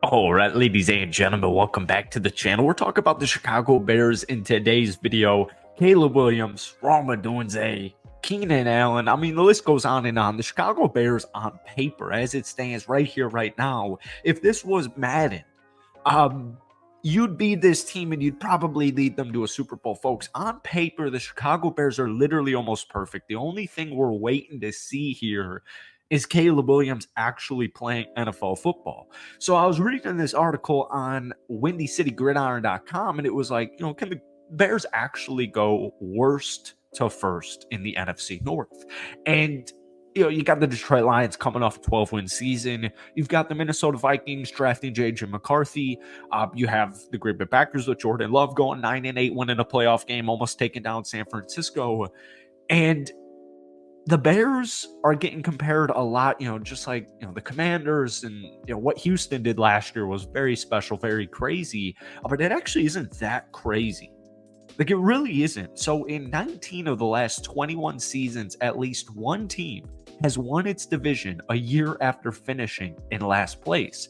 All right, ladies and gentlemen, welcome back to the channel. We're talking about the Chicago Bears in today's video. Caleb Williams, Rome Odunze, Keenan Allen. I mean, the list goes on and on. The Chicago Bears on paper, as it stands right here, right now, if this was Madden, you'd be this team and you'd probably lead them to a Super Bowl. Folks, on paper, the Chicago Bears are literally almost perfect. The only thing we're waiting to see here is Caleb Williams actually playing NFL football. So I was reading this article on WindyCityGridiron.com, and it was like, can the Bears actually go worst to first in the NFC North? And you got the Detroit Lions coming off a 12-win season. You've got the Minnesota Vikings drafting J.J. McCarthy. You have the Green Bay Packers with Jordan Love going 9-8, winning a playoff game, almost taking down San Francisco. And the Bears are getting compared a lot, just like, the Commanders, and, what Houston did last year was very special, very crazy, but it actually isn't that crazy. Like, it really isn't. So in 19 of the last 21 seasons, at least one team has won its division a year after finishing in last place.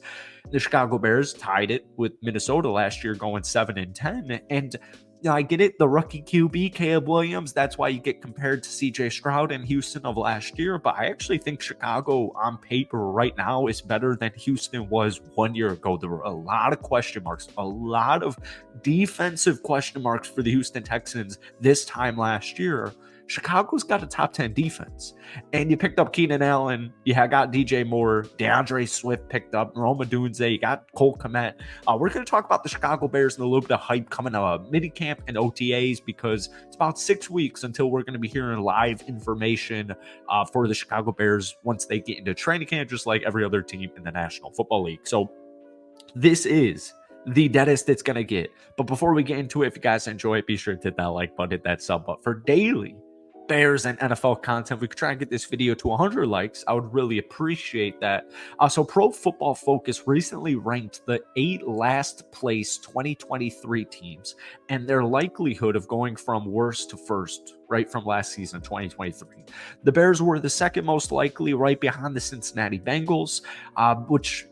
The Chicago Bears tied it with Minnesota last year, going 7-10, and I get it, the rookie QB, Caleb Williams, that's why you get compared to CJ Stroud and Houston of last year, but I actually think Chicago on paper right now is better than Houston was 1 year ago. There were a lot of question marks, a lot of defensive question marks for the Houston Texans this time last year. Chicago's got a top 10 defense, and you picked up Keenan Allen, you got DJ Moore, DeAndre Swift picked up, Rome Odunze, you got Cole Kmet. We're going to talk about the Chicago Bears and a little bit of hype coming out of minicamp and OTAs, because it's about 6 weeks until we're going to be hearing live information for the Chicago Bears once they get into training camp, just like every other team in the National Football League. So this is the deadest it's going to get. But before we get into it, if you guys enjoy it, be sure to hit that like button, hit that sub button for daily Bears and NFL content. We could try and get this video to 100 likes. I would really appreciate that. So Pro Football Focus recently ranked the 8 last place 2023 teams and their likelihood of going from worst to first, right from last season, 2023. The Bears were the second most likely, right behind the Cincinnati Bengals, which,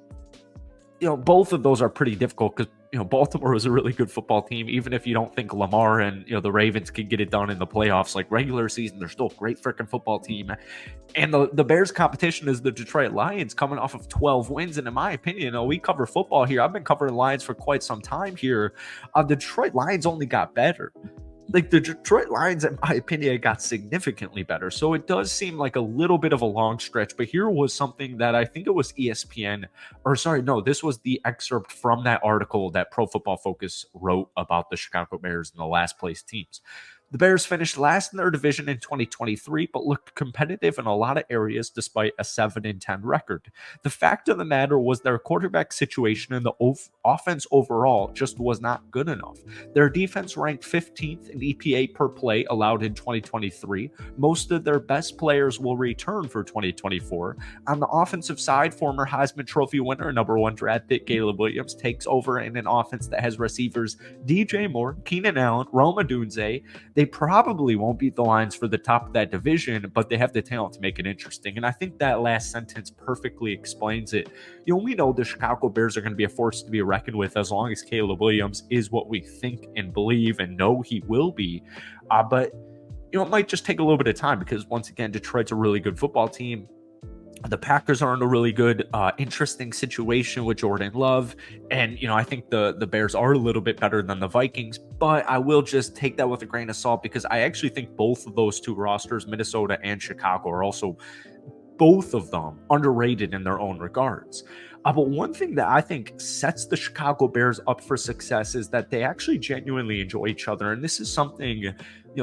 both of those are pretty difficult because Baltimore was a really good football team. Even if you don't think Lamar and, the Ravens can get it done in the playoffs, like regular season, they're still a great freaking football team. And the Bears' competition is the Detroit Lions, coming off of 12 wins. And in my opinion, we cover football here. I've been covering Lions for quite some time here. The Detroit Lions only got better. Like, the Detroit Lions, in my opinion, got significantly better. So it does seem like a little bit of a long stretch. But here was something that I think it was ESPN, or sorry, no, this was the excerpt from that article that Pro Football Focus wrote about the Chicago Bears and the last place teams. The Bears finished last in their division in 2023, but looked competitive in a lot of areas despite a 7-10 record. The fact of the matter was their quarterback situation and the offense overall just was not good enough. Their defense ranked 15th in EPA per play allowed in 2023. Most of their best players will return for 2024. On the offensive side, former Heisman Trophy winner, number 1 draft pick Caleb Williams takes over in an offense that has receivers DJ Moore, Keenan Allen, Rome Odunze. They probably won't beat the Lions for the top of that division, but they have the talent to make it interesting. And I think that last sentence perfectly explains it. We know the Chicago Bears are going to be a force to be reckoned with as long as Caleb Williams is what we think and believe and know he will be. But it might just take a little bit of time because, once again, Detroit's a really good football team. The Packers are in a really good, interesting situation with Jordan Love. And, I think the Bears are a little bit better than the Vikings, but I will just take that with a grain of salt because I actually think both of those two rosters, Minnesota and Chicago, are also, both of them, underrated in their own regards. But one thing that I think sets the Chicago Bears up for success is that they actually genuinely enjoy each other. And this is something,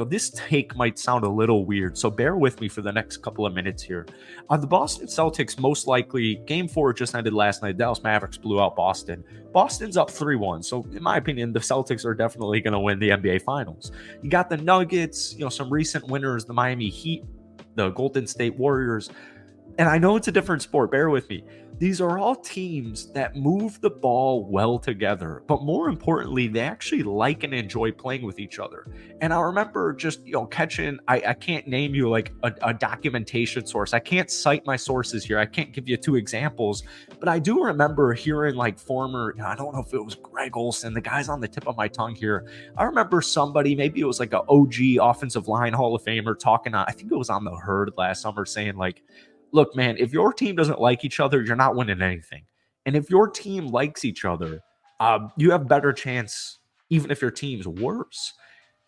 this take might sound a little weird, so bear with me for the next couple of minutes here. The Boston Celtics, most likely, Game 4 just ended last night. Dallas Mavericks blew out Boston. Boston's up 3-1, so in my opinion, the Celtics are definitely going to win the NBA Finals. You got the Nuggets, some recent winners, the Miami Heat, the Golden State Warriors. And I know it's a different sport, bear with me. These are all teams that move the ball well together, but more importantly, they actually like and enjoy playing with each other. And I remember just, catching, I can't name you like a documentation source. I can't cite my sources here. I can't give you two examples, but I do remember hearing like former, I don't know if it was Greg Olson, the guy's on the tip of my tongue here. I remember somebody, maybe it was like an OG offensive line Hall of Famer talking, I think it was on the Herd last summer saying like, look, man, if your team doesn't like each other, you're not winning anything. And if your team likes each other, you have better chance, even if your team's worse.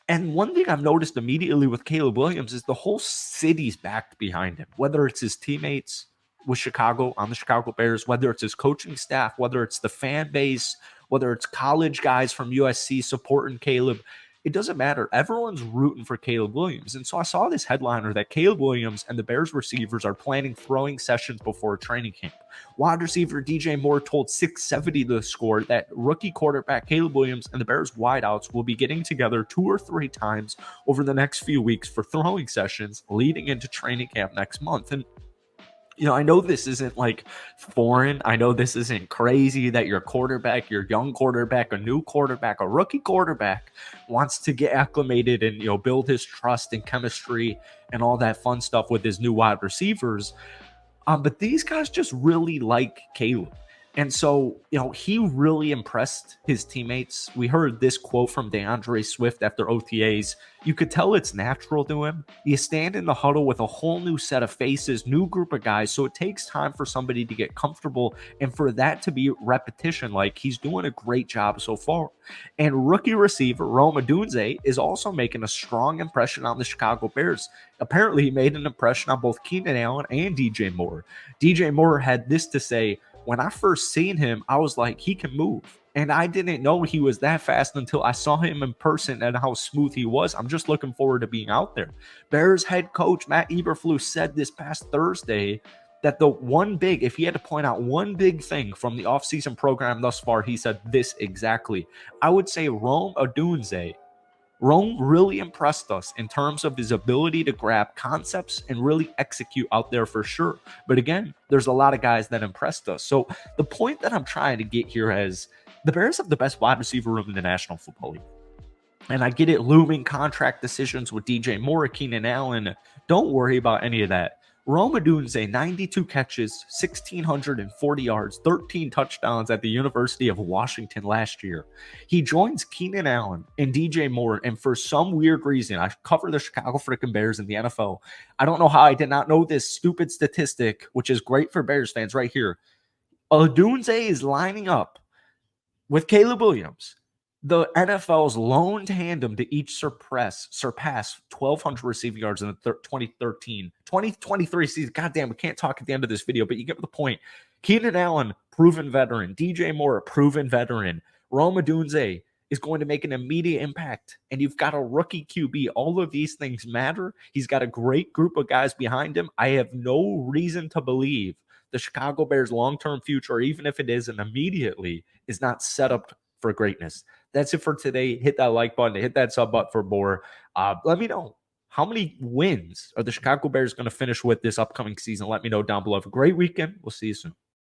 And one thing I've noticed immediately with Caleb Williams is the whole city's backed behind him, whether it's his teammates with Chicago on the Chicago Bears, whether it's his coaching staff, whether it's the fan base, whether it's college guys from USC supporting Caleb. It doesn't matter. Everyone's rooting for Caleb Williams. And so I saw this headliner that Caleb Williams and the Bears receivers are planning throwing sessions before training camp. Wide receiver DJ Moore told 670 The Score that rookie quarterback Caleb Williams and the Bears wideouts will be getting together 2 or 3 times over the next few weeks for throwing sessions leading into training camp next month. And I know this isn't like foreign. I know this isn't crazy that your quarterback, your young quarterback, a new quarterback, a rookie quarterback wants to get acclimated and, build his trust and chemistry and all that fun stuff with his new wide receivers. But these guys just really like Caleb. And so, he really impressed his teammates. We heard this quote from DeAndre Swift after OTAs. You could tell it's natural to him. You stand in the huddle with a whole new set of faces, new group of guys. So it takes time for somebody to get comfortable and for that to be repetition. Like, he's doing a great job so far. And rookie receiver Rome Odunze is also making a strong impression on the Chicago Bears. Apparently, he made an impression on both Keenan Allen and DJ Moore. DJ Moore had this to say: when I first seen him, I was like, he can move. And I didn't know he was that fast until I saw him in person and how smooth he was. I'm just looking forward to being out there. Bears head coach Matt Eberflus said this past Thursday that if he had to point out one big thing from the offseason program thus far, he said this exactly. I would say Rome Odunze. Rome really impressed us in terms of his ability to grab concepts and really execute out there for sure. But again, there's a lot of guys that impressed us. So the point that I'm trying to get here is the Bears have the best wide receiver room in the National Football League. And I get it, looming contract decisions with DJ Moore, Keenan Allen. Don't worry about any of that. Rome Odunze, 92 catches, 1,640 yards, 13 touchdowns at the University of Washington last year. He joins Keenan Allen and DJ Moore, and for some weird reason, I cover the Chicago freaking Bears in the NFL. I don't know how I did not know this stupid statistic, which is great for Bears fans right here. Odunze is lining up with Caleb Williams, the NFL's lone tandem to each surpass 1,200 receiving yards in the 2023 season. Goddamn, we can't talk at the end of this video, but you get the point. Keenan Allen, proven veteran. DJ Moore, proven veteran. Rome Odunze is going to make an immediate impact, and you've got a rookie QB. All of these things matter. He's got a great group of guys behind him. I have no reason to believe the Chicago Bears' long-term future, even if it isn't immediately, is not set up for greatness. That's it for today. Hit that like button, hit that sub button for more. Let me know, how many wins are the Chicago Bears going to finish with this upcoming season? Let me know down below. Have a great weekend. We'll see you soon.